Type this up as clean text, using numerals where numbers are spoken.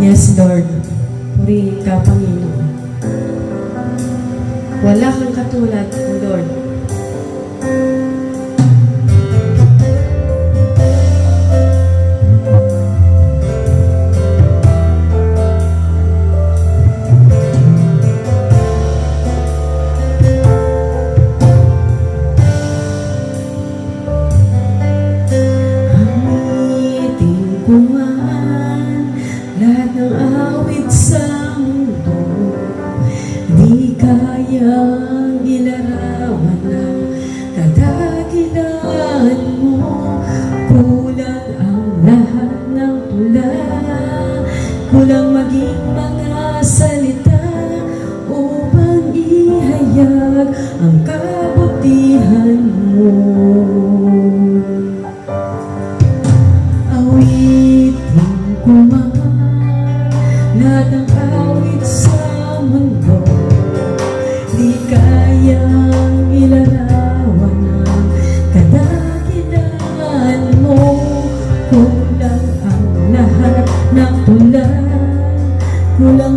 Yes, Lord. Purihin ka, Panginoon. Wala kang katulad, O Lord. Amitin ko man lahat ng awit sa mundo, di kayang ilarawan ng kadakilaan mo. Kulang ang lahat ng tula, kulang maging mga salita upang ihayag ang kabutihan mo. Awitin ko man lahat ng awit sa mundo, di kayang ilarawan ang kadakilaan mo. Kulang ang lahat ng tula, kulang